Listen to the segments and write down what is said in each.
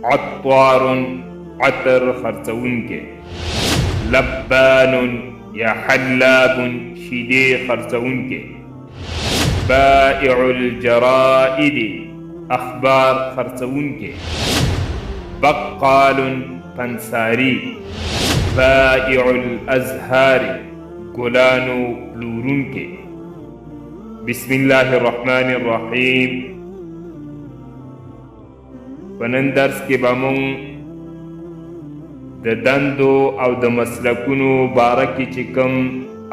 عطار عطر خرڅونکې، لبان یا حلاب شیدې خرڅونکې، بائع الجرائد اخبار خرڅونکې، بقال پنساری، بائع الازهار ګلانو پلورونکې. بسم الله الرحمن الرحیم. په نن درس کې به مونږ د دندو او د مسلکونو باره کې چې کوم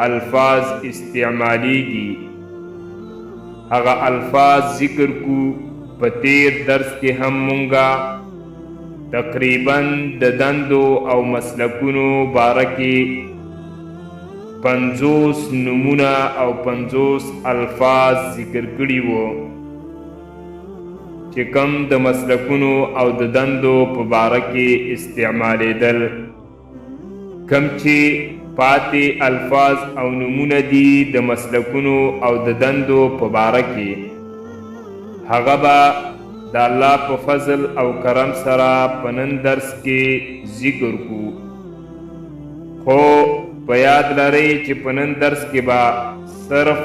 الفاظ استعمالیږي هغه الفاظ ذکر کو. په تیر درس کې هم مونږه تقریبا د دندو او مسلکونو باره کې 50 نمونه او 50 الفاظ ذکر کړي وو چې کم د مسلکونو او د دندو په باره کې استعمالیدل. کم چې پاتې الفاظ او نمونه دي د مسلکونو او د دندو په باره کې هغه به د الله په فضل او کرم سره په نن درس کې ذکر کو. خو په یاد لرئ چې په نن درس کې به صرف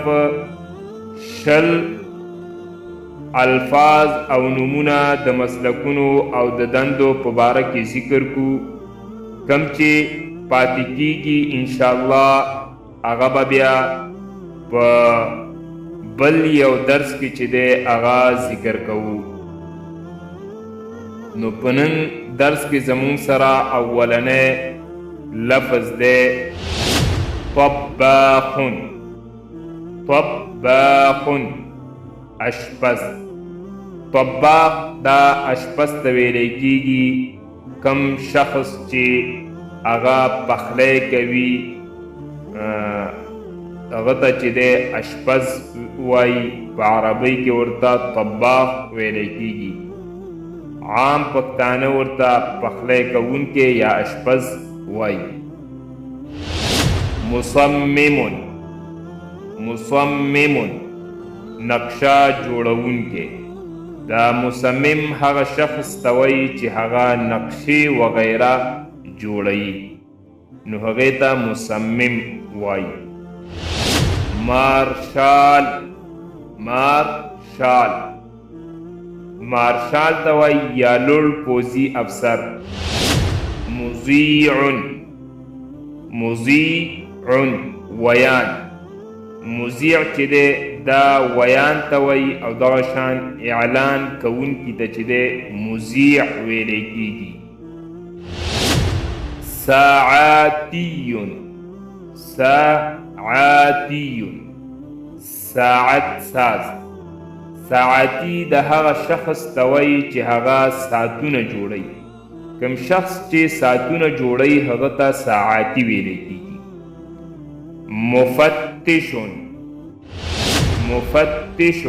20 الفاظ او نمونه د مسلکونو او د دندو په باره کې ذکر کو. کم چې پاتې کیږي انشاءالله هغه به بیا په بل یو درس کې چې دی هغه ذکر کوو. نو په نن درس کې زمون سره اولنی لفظ دی طباخ. طباخ اشپز. طباخ دا اشپز ته ویلی کیږي کم شخص چې هغه پخلی کوي هغه ته چې دی اشپز وایي. په عربۍ کې ورته طباخ ویلی کیږي. عام پښتانه ورته پخلی کوونکی یا اشپز وایي. مصمم. مصمم نقشه جوړونکی. دا مصمم هغه شخص ته وایي چې هغه نقشې وغیره جوړوي نو هغې ته مصمم وایي. مارشال. مارشال مارشال ته وایي یا لوړ پوځي افسر. مذیع. مذیع ویان. مذیع چې دی دا ویان ته وایي او دغه شان اعلان کوونکي ته چې دی مذیع ویلی کیږي. ساعاتی. ساعاتی ساعت ساز. ساعتی د هغه شخص ته وایي چې هغه ساعتونه جوړوي. کوم شخص چې ساعتونه جوړوي هغه ته ساعتی ویلی کیږي. مفتش. مفتش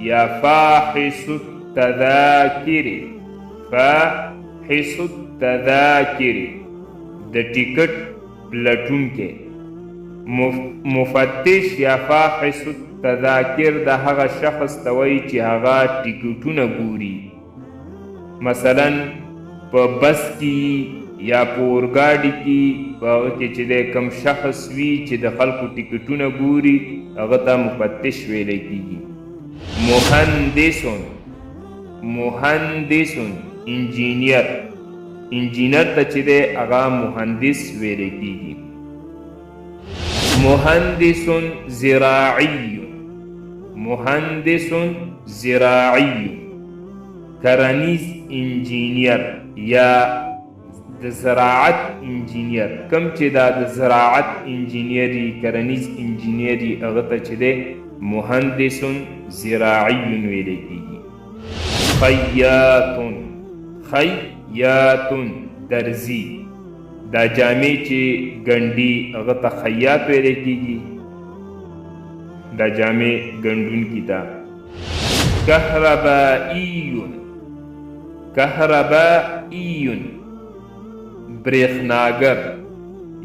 یا فاحص التذاکر. فاحص التذاکر د ټیکټ پلټونکی. مفتش یا فاحص التذاکر د هغه شخص ته وایي چې هغه ټیکټونه ګوري. مثلا په بس کې یا په اورګاډي کې په هغه کې چې دی کوم شخص وي چې د خلکو ټیکټونه ګوري هغه ته مفتش ویلی کیږي. مهندس. مهندس انجینیر. انجینر ته چې دی هغه مهندس ویلی کیږي. مهندس زراعی. مهندس زراعی کرنیز انجینیر یا د زراعت انجینیر. کم چې دا د زراعت انجینیری کرنیز انجینیری هغه ته چې دی مهندس زراعی ویلی کیږي. خیاط. خیاط درزی. دا جامې چې ګنډي هغه ته خیاط ویلی کیږي. دا جامې ګنډونکي ته. کهربائي. کهربائي برېښناګر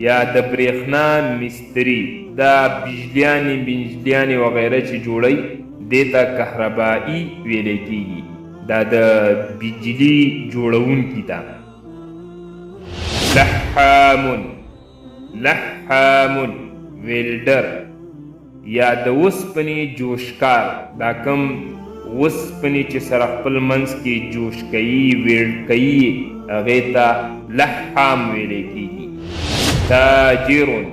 یا د برېښنا مستري. دا بجلیانې وغیره چې جوړوي دې ته کهربائي ویلی کیږي. دا د بجلی جوړونکي ته. لحامون لحامون ویلډر یا د اوسپنې جوشکار، دا کم اوسپنې چې سره خپل منځ کې جوش کوي ویلډ کوي هغې ته لحام ویلی کېږي. تاجرون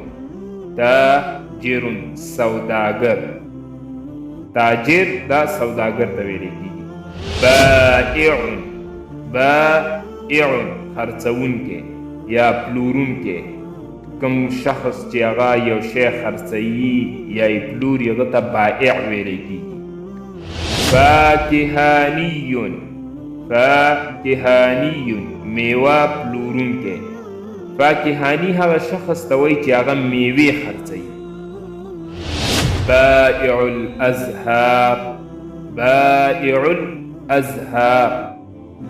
تاجرون سوداګر، تاجر دا سوداګر ته ویلی کېږي. بائعون بائعون خرڅوونکی یا پلورونکی، کوم شخص چې هغه یو شی خرڅوي یا یې پلوري هغه ته بائع ویلی کېږي. فاکهانیون فاکهانیون میوه پلورونکی، فاکهاني هغه شخص ته وایي چې هغه میوې خرڅوي. بائع الازهار بائع الازهار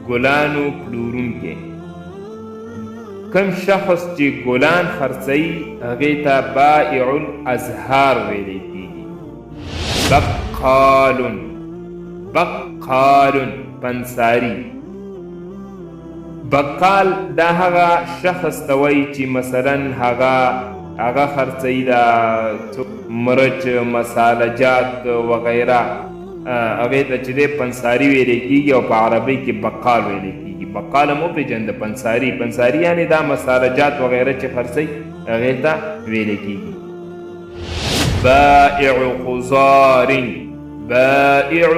ګلانو پلورونکی، کم شخص چې ګلان خرڅوي هغې ته بائع الازهار ویلی کېږي. بقالون بقالون پنساري، بقال دا هغه شخص ته وایي چې مثلا هغه خرڅوي دا مرچ مسالجات وغیره هغې ته چې دی پنساري ویلی کېږي او په عربۍ کې بقال ویلی کېږي. بقال هم وپېژنده پنساري، پنساري یعنې دا مسالجات وغیره چې خرڅوي هغې ته ویلی کېږي. بائع خضار بائع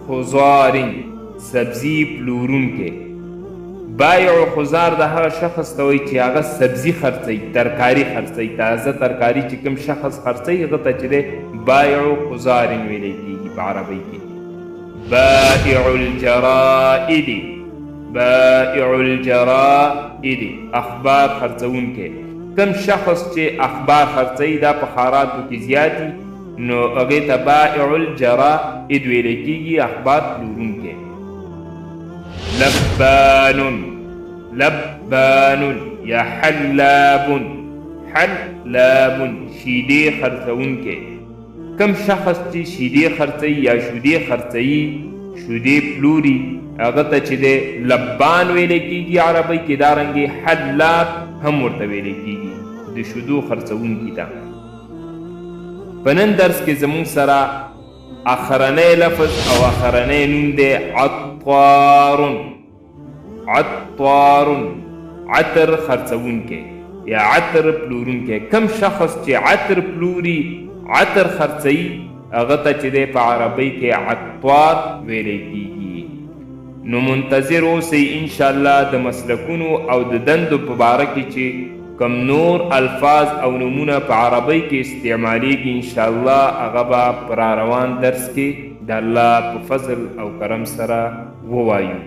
خضار سبزي پلورونکی، بائع خضار د هغه شخص ته وایي چې هغه سبزي خرڅوي، ترکاري خرڅوي، تازه ترکاري چې کوم شخص خرڅوي هغه ته چې دی بائع خضار ویلی کېږي په عربۍ کې. بائع الجرائد بائع الجرائد اخبار خرڅوونکی، کوم شخص چې اخبار خرڅوي دا په ښاراتو کې زیات نو هغې ته بائع الجرائد ویلی کېږي، اخبار پلورونکی. لبانون لبانون یا حلابون حلابون شیدې خرڅوونکی، کم شخص چې شیدې خرڅوي یا شودې خرڅوي شودې پلوري هغه ته چې دی لبان ویلی کېږي عربۍ کې، دارنګې حلاب هم ورته ویلی کېږي د شودو خرڅوونکي ته. په نن درس کې زموږ سره اخرنی لفظ او اخرنی نوم دی عطارون. عطارون عطر خرڅوونکی یا عطر پلورونکی، کم شخص چې عطر پلوري عطر خرڅوي هغه ته چې دی په عربۍ کې عطار ویلی کېږي. نو منتظر اوسئ انشاءالله د مسلکونو او د دندو په باره کې چې کم نور الفاظ او نومونه په عربۍ کې استعمالیږي انشاءالله هغه به په راروان درس کې د الله په فضل او کرم سره ووایو.